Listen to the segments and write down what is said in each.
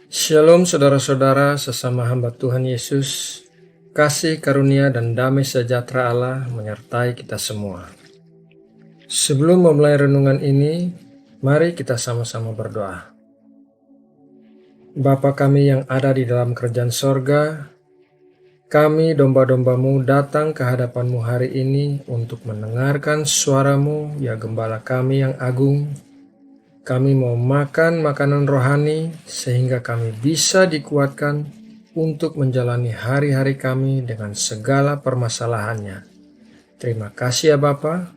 Shalom saudara-saudara sesama hamba Tuhan Yesus, kasih karunia dan damai sejahtera Allah menyertai kita semua. Sebelum memulai renungan ini, mari kita sama-sama berdoa. Bapa kami yang ada di dalam kerajaan sorga, kami domba-dombamu datang ke hadapanmu hari ini untuk mendengarkan suaramu, ya Gembala kami yang agung. Kami mau makan makanan rohani sehingga kami bisa dikuatkan untuk menjalani hari-hari kami dengan segala permasalahannya. Terima kasih ya Bapa.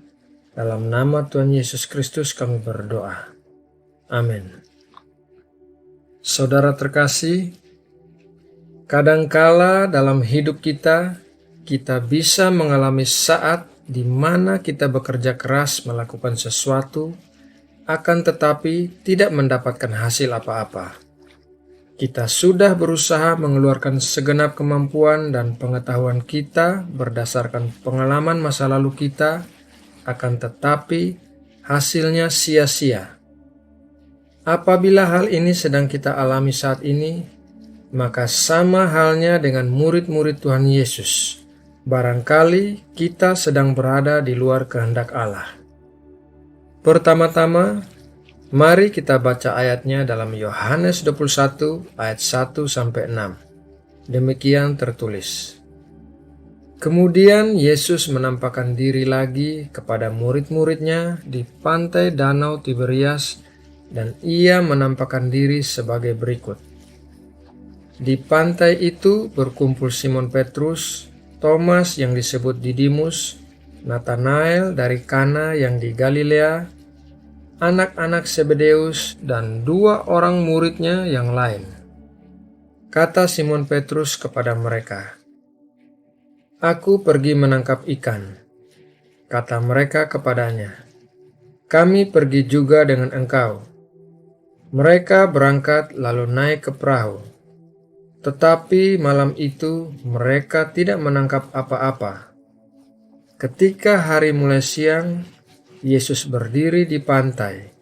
Dalam nama Tuhan Yesus Kristus kami berdoa. Amin. Saudara terkasih, kadangkala dalam hidup kita bisa mengalami saat di mana kita bekerja keras melakukan sesuatu, akan tetapi tidak mendapatkan hasil apa-apa. Kita sudah berusaha mengeluarkan segenap kemampuan dan pengetahuan kita berdasarkan pengalaman masa lalu kita, akan tetapi hasilnya sia-sia. Apabila hal ini sedang kita alami saat ini, maka sama halnya dengan murid-murid Tuhan Yesus. Barangkali kita sedang berada di luar kehendak Allah. Pertama-tama, mari kita baca ayatnya dalam Yohanes 21 ayat 1-6. Demikian tertulis. Kemudian Yesus menampakkan diri lagi kepada murid-muridnya di pantai Danau Tiberias, dan ia menampakkan diri sebagai berikut. Di pantai itu berkumpul Simon Petrus, Thomas yang disebut Didimus, Nathanael dari Kana yang di Galilea, anak-anak Zebedeus, dan 2 orang muridnya yang lain. Kata Simon Petrus kepada mereka, "Aku pergi menangkap ikan." Kata mereka kepadanya, "Kami pergi juga dengan engkau." Mereka berangkat lalu naik ke perahu. Tetapi malam itu mereka tidak menangkap apa-apa. Ketika hari mulai siang, Yesus berdiri di pantai.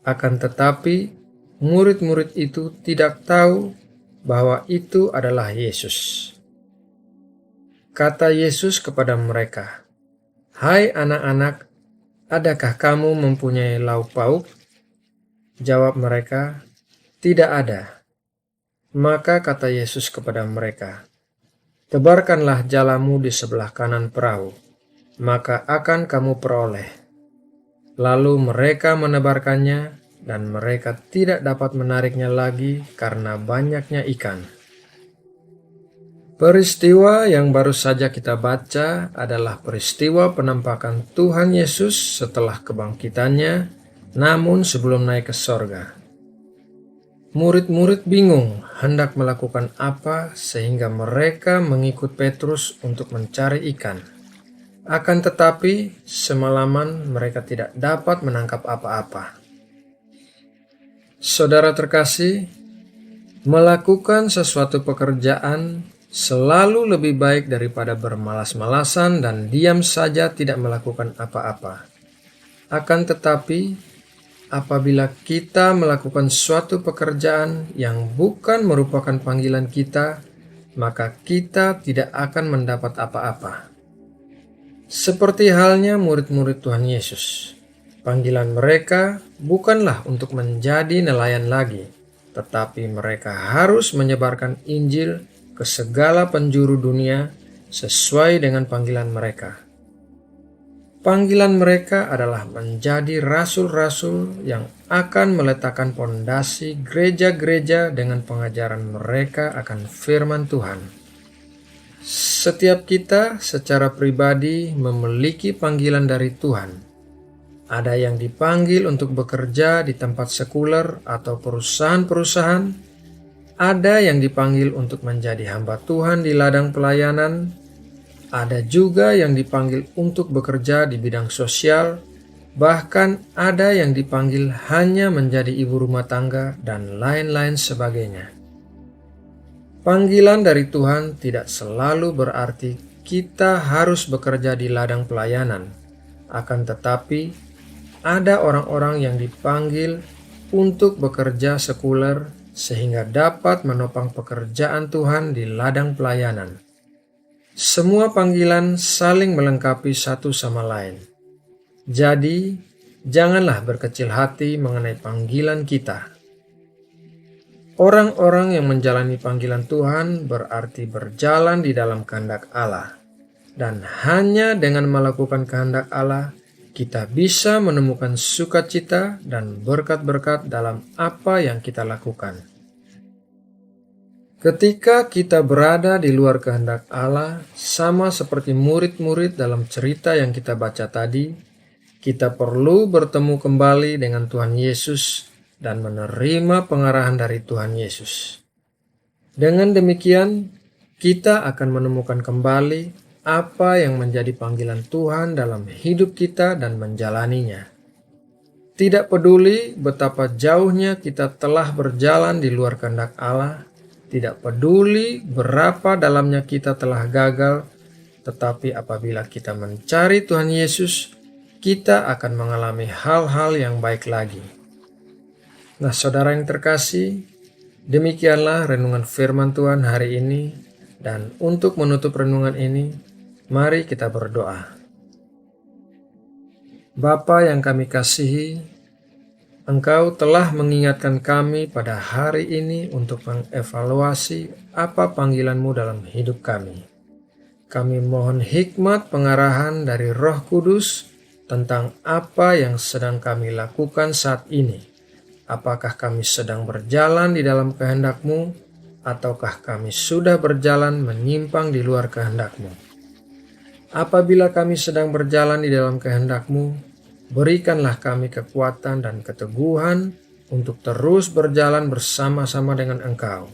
Akan tetapi, murid-murid itu tidak tahu bahwa itu adalah Yesus. Kata Yesus kepada mereka, "Hai anak-anak, adakah kamu mempunyai lauk pauk?" Jawab mereka, "Tidak ada." Maka kata Yesus kepada mereka, "Tebarkanlah jalamu di sebelah kanan perahu, maka akan kamu peroleh." Lalu mereka menebarkannya, dan mereka tidak dapat menariknya lagi karena banyaknya ikan. Peristiwa yang baru saja kita baca adalah peristiwa penampakan Tuhan Yesus setelah kebangkitannya, namun sebelum naik ke sorga. Murid-murid bingung hendak melakukan apa sehingga mereka mengikut Petrus untuk mencari ikan. Akan tetapi, semalaman mereka tidak dapat menangkap apa-apa. Saudara terkasih, melakukan sesuatu pekerjaan selalu lebih baik daripada bermalas-malasan dan diam saja tidak melakukan apa-apa. Akan tetapi, apabila kita melakukan suatu pekerjaan yang bukan merupakan panggilan kita, maka kita tidak akan mendapat apa-apa. Seperti halnya murid-murid Tuhan Yesus, panggilan mereka bukanlah untuk menjadi nelayan lagi, tetapi mereka harus menyebarkan Injil ke segala penjuru dunia sesuai dengan panggilan mereka. Panggilan mereka adalah menjadi rasul-rasul yang akan meletakkan pondasi gereja-gereja dengan pengajaran mereka akan firman Tuhan. Setiap kita secara pribadi memiliki panggilan dari Tuhan. Ada yang dipanggil untuk bekerja di tempat sekuler atau perusahaan-perusahaan. Ada yang dipanggil untuk menjadi hamba Tuhan di ladang pelayanan. Ada juga yang dipanggil untuk bekerja di bidang sosial. Bahkan ada yang dipanggil hanya menjadi ibu rumah tangga dan lain-lain sebagainya. Panggilan dari Tuhan tidak selalu berarti kita harus bekerja di ladang pelayanan. Akan tetapi, ada orang-orang yang dipanggil untuk bekerja sekuler sehingga dapat menopang pekerjaan Tuhan di ladang pelayanan. Semua panggilan saling melengkapi satu sama lain. Jadi, janganlah berkecil hati mengenai panggilan kita. Orang-orang yang menjalani panggilan Tuhan berarti berjalan di dalam kehendak Allah. Dan hanya dengan melakukan kehendak Allah, kita bisa menemukan sukacita dan berkat-berkat dalam apa yang kita lakukan. Ketika kita berada di luar kehendak Allah, sama seperti murid-murid dalam cerita yang kita baca tadi, kita perlu bertemu kembali dengan Tuhan Yesus dan menerima pengarahan dari Tuhan Yesus. Dengan demikian, kita akan menemukan kembali apa yang menjadi panggilan Tuhan dalam hidup kita dan menjalaninya. Tidak peduli betapa jauhnya kita telah berjalan di luar kehendak Allah, tidak peduli berapa dalamnya kita telah gagal, tetapi apabila kita mencari Tuhan Yesus, kita akan mengalami hal-hal yang baik lagi. Nah, saudara yang terkasih, demikianlah renungan firman Tuhan hari ini, dan untuk menutup renungan ini, mari kita berdoa. Bapa yang kami kasihi, Engkau telah mengingatkan kami pada hari ini untuk mengevaluasi apa panggilan-Mu dalam hidup kami. Kami mohon hikmat pengarahan dari Roh Kudus tentang apa yang sedang kami lakukan saat ini. Apakah kami sedang berjalan di dalam kehendak-Mu, ataukah kami sudah berjalan menyimpang di luar kehendak-Mu? Apabila kami sedang berjalan di dalam kehendak-Mu, berikanlah kami kekuatan dan keteguhan untuk terus berjalan bersama-sama dengan Engkau.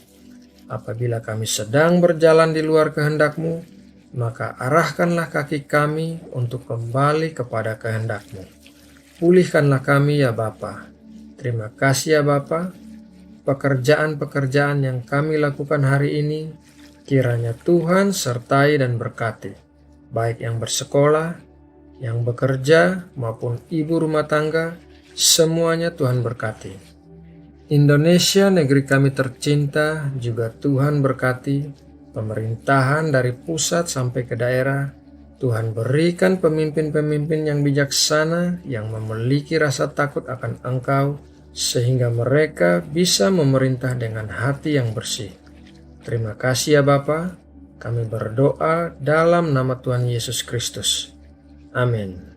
Apabila kami sedang berjalan di luar kehendak-Mu, maka arahkanlah kaki kami untuk kembali kepada kehendak-Mu. Pulihkanlah kami ya Bapa. Terima kasih ya Bapa. Pekerjaan-pekerjaan yang kami lakukan hari ini, kiranya Tuhan sertai dan berkati, baik yang bersekolah, yang bekerja, maupun ibu rumah tangga, semuanya Tuhan berkati. Indonesia, negeri kami tercinta, juga Tuhan berkati. Pemerintahan dari pusat sampai ke daerah, Tuhan berikan pemimpin-pemimpin yang bijaksana, yang memiliki rasa takut akan Engkau, sehingga mereka bisa memerintah dengan hati yang bersih. Terima kasih ya Bapa. Kami berdoa dalam nama Tuhan Yesus Kristus. Amin.